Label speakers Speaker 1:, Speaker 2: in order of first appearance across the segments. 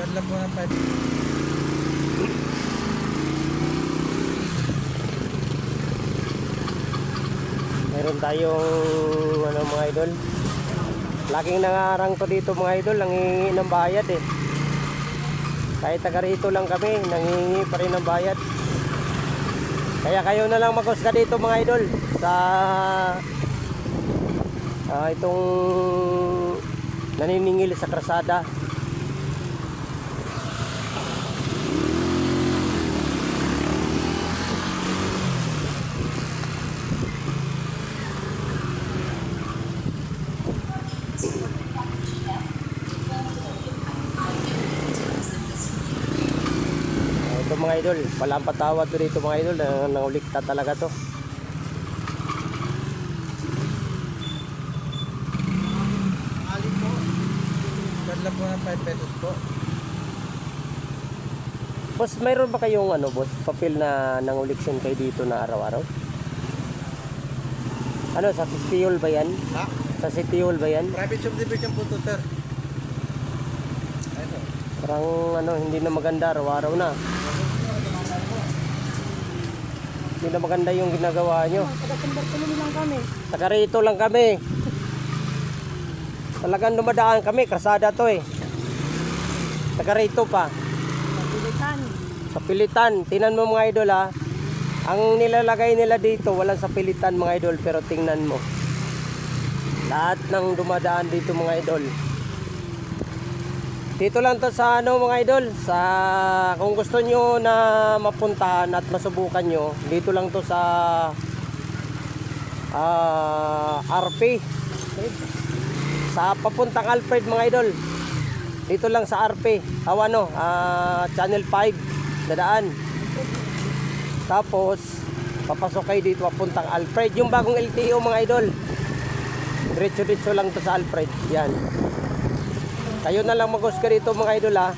Speaker 1: Ganda po ng pipe.
Speaker 2: Meron tayong ano mga idol. Laging nangarang to dito mga idol, nangingi ng bayad eh. Kahit taga rito lang kami, nangingi pa rin ng bayad. Kaya kayo na lang mag-husga dito mga idol sa itong naniningil sa krasada. Ito mga idol, walang patawad to dito mga idol, nangulikta talaga to.
Speaker 1: Alin po. Ganda po ng 5 pesos po.
Speaker 2: Boss, mayroon ba kayong ano boss, papel na nanguliksyon kayo dito na araw-araw? Ano, sa City Hall ba yan?
Speaker 1: Ha?
Speaker 2: Sa City Hall ba yan?
Speaker 1: Private subdivision po to, sir. Ano?
Speaker 2: Parang ano, hindi na maganda araw-araw na. Hindi na maganda yung ginagawa nyo.
Speaker 3: Taga-San lang kami.
Speaker 2: Taga rito lang kami. Talagang dumadaan kami, krasada to eh. Taga rito pa.
Speaker 3: Pilitan.
Speaker 2: Sa Pilitan, tingnan mo mga idol ha. Ang nilalagay nila dito, walang sa Pilitan mga idol, pero tingnan mo. Lahat ng dumadaan dito mga idol. Dito lang to sa ano mga idol, sa kung gusto nyo na mapuntahan at masubukan nyo, dito lang to sa RP. Sa papuntang Alfred mga idol. Dito lang sa RP. Channel 5 dadaan. Tapos papasok kayo dito papuntang Alfred, yung bagong LTO mga idol. Diretso lang to sa Alfred. Yan. Kayo na lang mag-husga dito mga idol ha.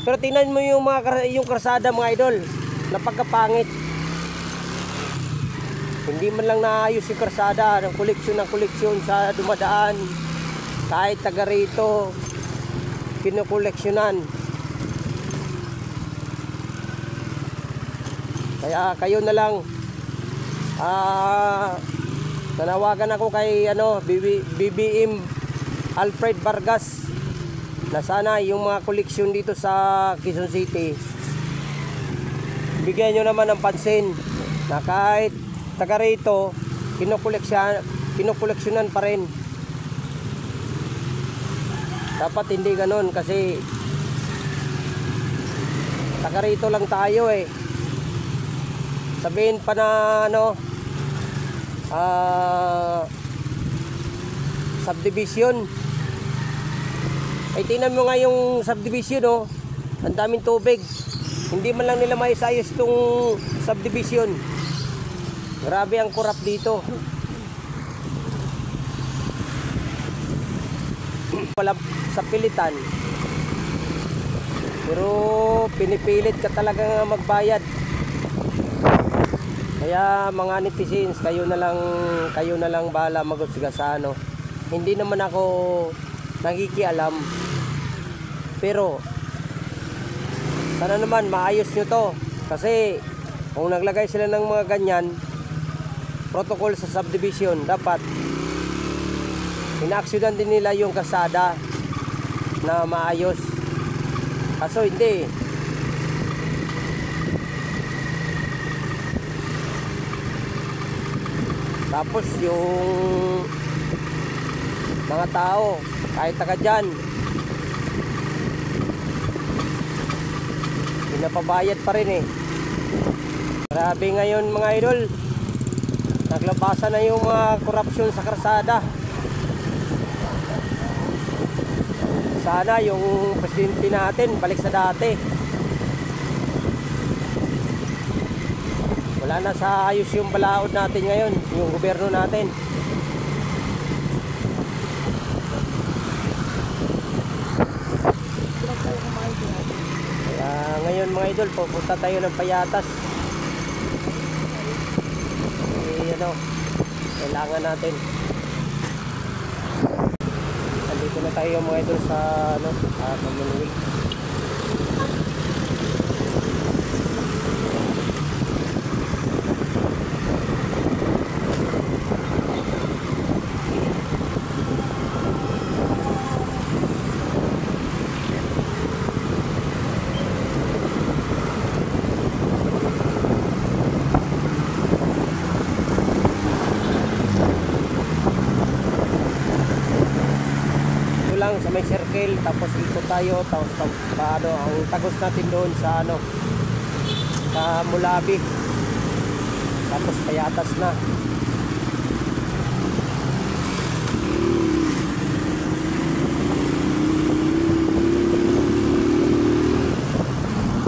Speaker 2: Pero tingnan mo yung yung krasada mga idol, napagkapangit. Hindi man lang naayos yung krasada, ng koleksyon sa dumadaan. Kahit taga rito kinukoleksyonan. Kaya kayo na lang, nanawagan ako kay BBM Alfred Vargas na sana yung mga koleksyon dito sa Quezon City, bigyan nyo naman ng pansin na kahit taga rito kinukoleksyonan pa rin. Dapat hindi ganon, kasi taga rito lang tayo eh. Sabihin pa na subdivision. Ay tingnan mo nga yung subdivision oh. Ang daming tubig. Hindi man lang nila maisayos itong subdivision. Grabe ang kurap dito. Wala sa Pilitan. Pero pinipilit ka talaga magbayad. Kaya mga netizens, kayo na lang bahala maghusga sa ano. Hindi naman ako nakikialam, pero sana naman maayos nyo to, kasi kung naglagay sila ng mga ganyan protocol sa subdivision, dapat inaaksyonan din nila yung kalsada na maayos. Kaso hindi. Tapos yung mga tao, kahit taga dyan, pinapabayad pa rin eh. Grabe ngayon mga idol, naglabasan na yung mga korupsyon sa kalsada. Sana yung presidente natin balik sa dati. Wala na sa ayos yung balaod natin ngayon, yung gobyerno natin. Kaya ngayon mga idol, pupunta tayo ng Payatas. Kailangan natin. Nandito Dito na tayo mga idol sa ano, Manuel. Lang sa may circle, tapos ikot tayo, tapos paano ang tagos natin doon sa ano, sa Mulabi, tapos Payatas na.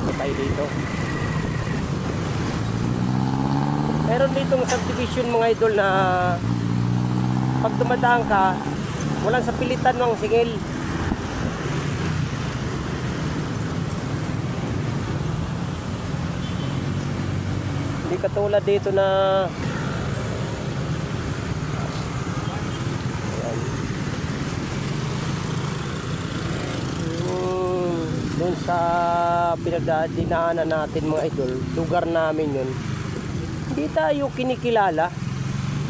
Speaker 2: Ito tayo dito. Meron ditong subdivision mga idol na pag dumadaan ka, walang sa pilitan ng singil. Hindi katulad dito na ayan. Doon sa pinagdadinaanan natin mga idol, lugar namin yun, hindi tayo kinikilala.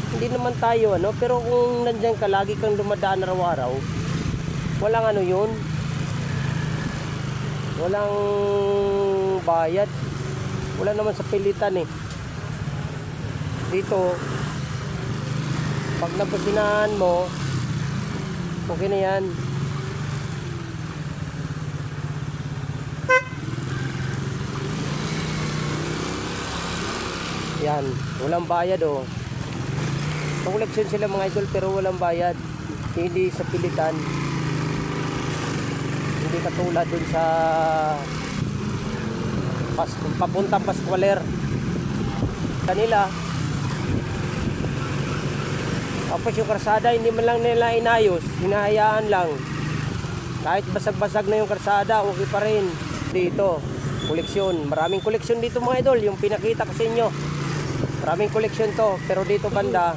Speaker 2: Hindi naman tayo ano, pero kung nandiyan ka, lagi kang dumadaan araw-araw, walang ano yun, walang bayad, wala naman sa pilitan eh. Dito, pag nabusinahan mo, okay na yan. Yan, walang bayad oh. Koleksyon sila mga idol pero walang bayad, hindi sa pilitan, hindi katulad dun sa papuntang Pascualer kanila. Tapos yung karsada hindi man lang nila inayos, hinahayaan lang, kahit basag-basag na yung karsada okay pa rin. Dito koleksyon, maraming koleksyon dito mga idol, yung pinakita ko sa inyo, maraming koleksyon to. Pero dito banda,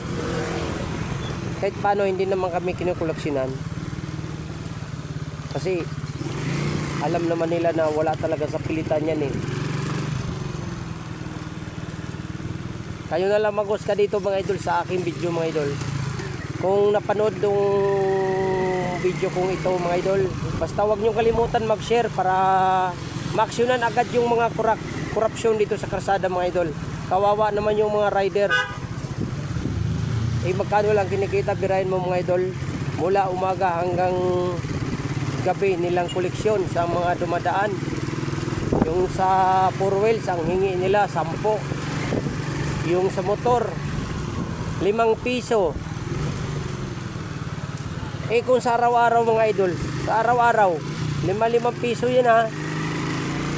Speaker 2: kahit paano hindi naman kami kinukoleksyonan, kasi alam naman nila na wala talaga sa pilitan yan eh. Kayo na lang mag-host ka dito mga idol sa aking video mga idol. Kung napanood yung video kong ito mga idol, basta huwag nyo kalimutan mag-share para maaksyonan agad yung mga korupsyon dito sa karsada mga idol. Kawawa naman yung mga rider. Magkano lang kinikita, birahin mo mga idol, mula umaga hanggang gabi nilang koleksyon sa mga dumadaan. Yung sa 4 wheels ang hingi nila 10, yung sa motor 5 piso. Kung sa araw-araw mga idol, sa araw-araw 5 piso yan ha.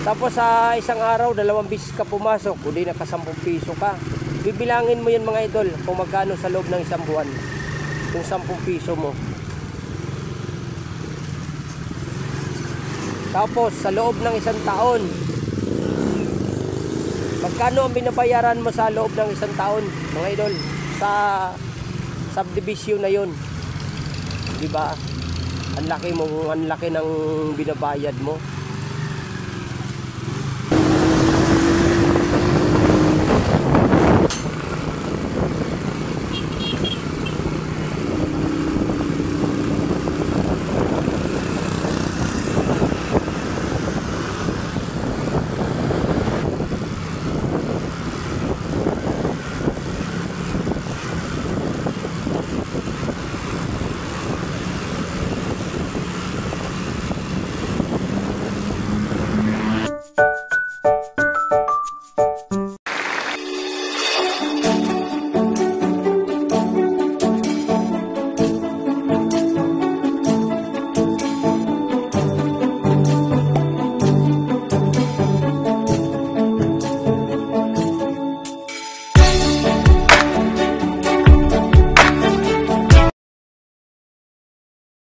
Speaker 2: Tapos sa isang araw 2 beses ka pumasok, kundi naka 10 piso ka. Bibilangin mo yan mga idol kung magkano sa loob ng isang buwan yung 10 piso mo. Tapos sa loob ng isang taon, magkano ang binabayaran mo sa loob ng isang taon mga idol sa subdivision na yun, diba? Ang laki ng binabayad mo.